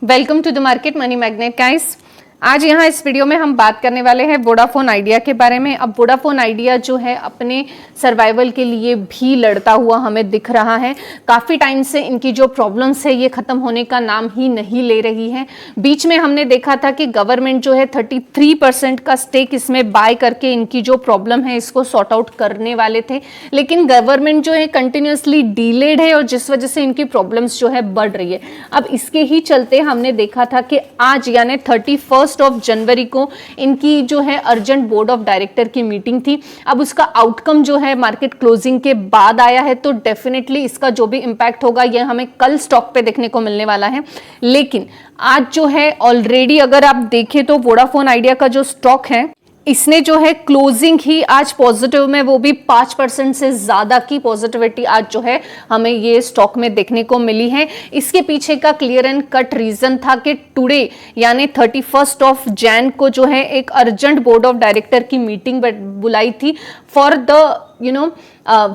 Welcome to the market money magnet guys. आज यहाँ इस वीडियो में हम बात करने वाले हैं वोडाफोन आइडिया के बारे में। अब वोडाफोन आइडिया जो है अपने सर्वाइवल के लिए भी लड़ता हुआ हमें दिख रहा है। काफ़ी टाइम से इनकी जो प्रॉब्लम्स है ये ख़त्म होने का नाम ही नहीं ले रही है। बीच में हमने देखा था कि गवर्नमेंट जो है 33% का स्टेक इसमें बाय करके इनकी जो प्रॉब्लम है इसको सॉर्ट आउट करने वाले थे, लेकिन गवर्नमेंट जो है कंटिन्यूसली डिलेड है और जिस वजह से इनकी प्रॉब्लम्स जो है बढ़ रही है। अब इसके ही चलते हमने देखा था कि आज यानी 31 ऑफ जनवरी को इनकी जो है अर्जेंट बोर्ड ऑफ डायरेक्टर की मीटिंग थी। अब उसका आउटकम जो है मार्केट क्लोजिंग के बाद आया है, तो डेफिनेटली इसका जो भी इंपैक्ट होगा ये हमें कल स्टॉक पे देखने को मिलने वाला है। लेकिन आज जो है ऑलरेडी अगर आप देखें तो वोडाफोन आइडिया का जो स्टॉक है इसने जो है क्लोजिंग ही आज पॉजिटिव में, वो भी 5% से ज्यादा की पॉजिटिविटी आज जो है हमें ये स्टॉक में देखने को मिली है। इसके पीछे का क्लियर एंड कट रीजन था कि टुडे यानी 31 ऑफ जैन को जो है एक अर्जेंट बोर्ड ऑफ डायरेक्टर की मीटिंग बुलाई थी फॉर द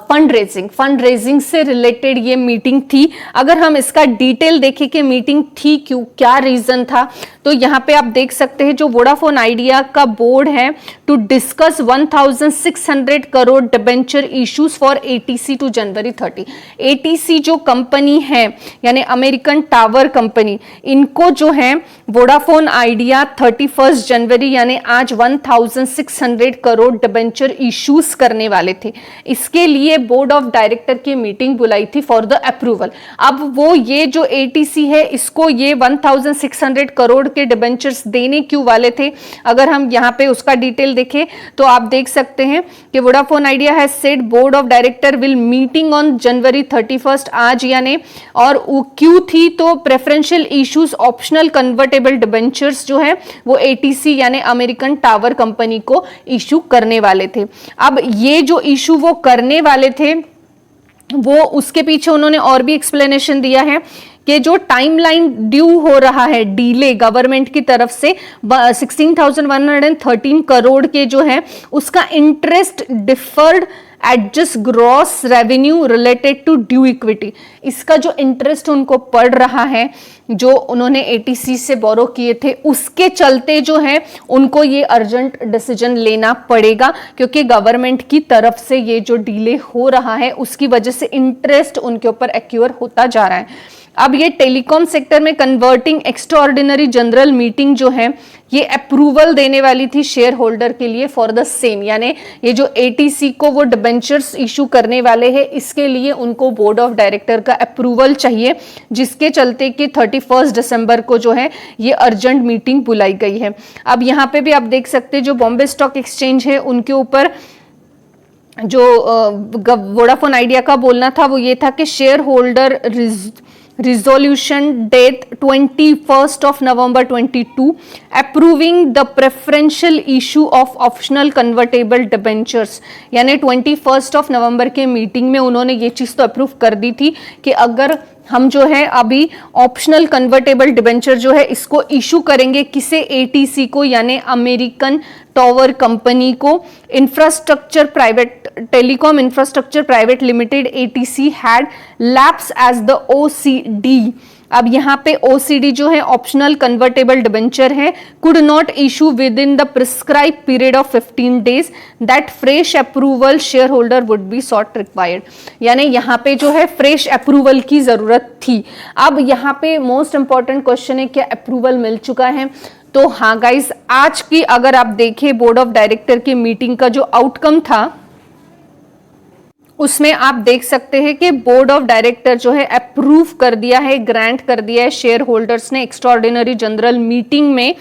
फंड रेजिंग से रिलेटेड ये मीटिंग थी। अगर हम इसका डिटेल देखें कि मीटिंग थी क्यों, क्या रीजन था, तो यहाँ पे आप देख सकते हैं जो वोडाफोन आइडिया का बोर्ड है to discuss 1600 crore debenture issues for ATC to January 30। ATC जो कंपनी है यानी अमेरिकन टावर कंपनी, इनको जो है वोडाफोन आइडिया 31 जनवरी यानी आज 1600 करोड़ डिबेंचर इश्यूज करने वाले थे। इसके लिए बोर्ड ऑफ डायरेक्टर की मीटिंग बुलाई थी फॉर द अप्रूवल। अब वो ये जो एटीसी है इसको ये 1600 करोड़ के डिबेंचर्स देने क्यों वाले थे, अगर हम यहाँ पे उसका डिटेल देखें तो आप देख सकते हैं कि Vodafone idea has said board of director will meeting on January 31 आज यानी, और क्यों थी तो preferential issues optional convertible debentures जो है वो एटीसी यानी अमेरिकन टावर कंपनी को इशू करने वाले थे। अब ये जो इशू वो करने वाले थे वो उसके पीछे उन्होंने और भी एक्सप्लेनेशन दिया है कि जो टाइमलाइन ड्यू हो रहा है डीले गवर्नमेंट की तरफ से 16,113 करोड़ के जो है उसका interest deferred adjust gross revenue related to due equity, इसका जो इंटरेस्ट उनको पड़ रहा है जो उन्होंने एटीसी से बोरो किए थे उसके चलते जो है उनको ये अर्जेंट डिसीजन लेना पड़ेगा, क्योंकि गवर्नमेंट की तरफ से ये जो डिले हो रहा है उसकी वजह से इंटरेस्ट उनके ऊपर एक्यूर होता जा रहा है। अब ये टेलीकॉम सेक्टर में कन्वर्टिंग एक्स्ट्राऑर्डिनरी जनरल मीटिंग जो है ये अप्रूवल देने वाली थी शेयर होल्डर के लिए फॉर द सेम, यानी ये जो एटीसी को वो डिबेंचर्स इशू करने वाले हैं इसके लिए उनको बोर्ड ऑफ डायरेक्टर का अप्रूवल चाहिए, जिसके चलते कि 31 दिसंबर को जो है ये अर्जेंट मीटिंग बुलाई गई है। अब यहाँ पे भी आप देख सकते हैं जो बॉम्बे स्टॉक एक्सचेंज है उनके ऊपर जो वोडाफोन आइडिया का बोलना था वो ये था कि share holder resolution date 21st of November 22 approving the preferential issue of optional convertible debentures, यानी 21st of November के मीटिंग में उन्होंने ये चीज़ तो अप्रूव कर दी थी कि अगर हम जो है अभी ऑप्शनल कन्वर्टेबल डिबेंचर जो है इसको इशू करेंगे किसे, एटीसी को यानी अमेरिकन टावर कंपनी को, infrastructure private telecom infrastructure private limited ATC had lapse as the OCD. अब यहाँ पे ओसीडी जो है ऑप्शनल कन्वर्टेबल डिबेंचर है, could not issue within the prescribe period of 15 days that fresh approval share holder would be sought required, यानी यहाँ पे जो है फ्रेश अप्रूवल की जरूरत थी। अब यहाँ पे मोस्ट इंपॉर्टेंट क्वेश्चन है क्या अप्रूवल मिल चुका है, तो हाँ गाइस आज की अगर आप देखें बोर्ड ऑफ डायरेक्टर की मीटिंग का जो आउटकम था उसमें आप देख सकते हैं कि बोर्ड ऑफ डायरेक्टर जो है अप्रूव कर दिया है, ग्रांट कर दिया है शेयर होल्डर्स ने एक्स्ट्राऑर्डिनरी जनरल मीटिंग में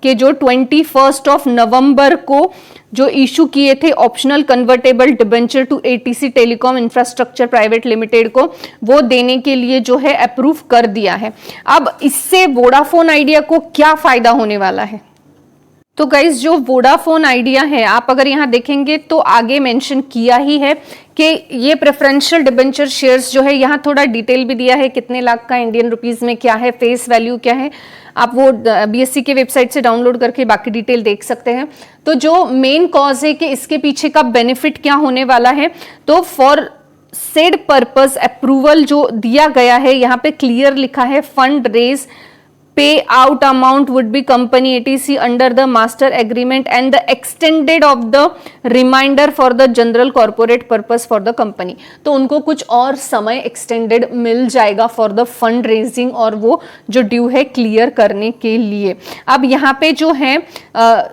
कि जो 21 ऑफ नवंबर को जो इशू किए थे optional convertible debenture to ATC telecom infrastructure private limited को वो देने के लिए जो है अप्रूव कर दिया है। अब इससे वोडाफोन आइडिया को क्या फायदा होने वाला है, तो गाइज जो वोडाफोन आइडिया है आप अगर यहाँ देखेंगे तो आगे मेंशन किया ही है कि ये प्रेफरेंशियल डिबेंचर शेयर्स जो है यहाँ थोड़ा डिटेल भी दिया है कितने लाख का इंडियन रुपीस में क्या है, फेस वैल्यू क्या है, आप वो बीएससी के वेबसाइट से डाउनलोड करके बाकी डिटेल देख सकते हैं। तो जो मेन कॉज है कि इसके पीछे का बेनिफिट क्या होने वाला है, तो फॉर सेड पर्पस अप्रूवल जो दिया गया है यहाँ पे क्लियर लिखा है fund raise pay out amount would be company ATC under the master agreement and the extended of the reminder for the general corporate purpose for the company. तो उनको कुछ और समय एक्सटेंडेड मिल जाएगा फॉर द फंड रेजिंग और वो जो due है क्लियर करने के लिए। अब यहाँ पे जो है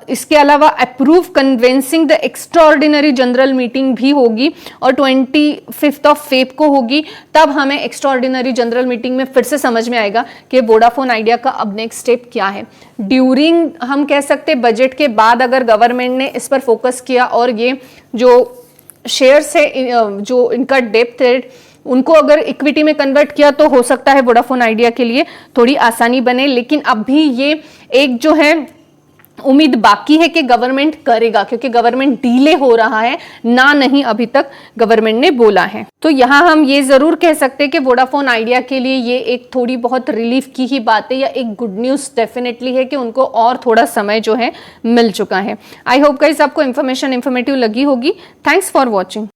इसके अलावा approve convincing the extraordinary general meeting भी होगी और 25 ऑफ फेब को होगी। तब हमें एक्स्ट्राऑर्डिनरी जनरल मीटिंग में फिर से समझ में आएगा कि वोडाफोन आइडिया का अब नेक्स्ट स्टेप क्या है। ड्यूरिंग हम कह सकते बजट के बाद अगर गवर्नमेंट ने इस पर फोकस किया और ये जो शेयर्स है जो इनका डेप्थ है उनको अगर इक्विटी में कन्वर्ट किया तो हो सकता है वोडाफोन आइडिया के लिए थोड़ी आसानी बने। लेकिन अभी ये एक जो है उम्मीद बाकी है कि गवर्नमेंट करेगा, क्योंकि गवर्नमेंट डीले हो रहा है ना, नहीं अभी तक गवर्नमेंट ने बोला है। तो यहां हम ये जरूर कह सकते हैं कि वोडाफोन आइडिया के लिए ये एक थोड़ी बहुत रिलीफ की ही बात है या एक गुड न्यूज डेफिनेटली है कि उनको और थोड़ा समय जो है मिल चुका है। आई होप गाइस आपको इन्फॉर्मेटिव लगी होगी। Thanks for watching.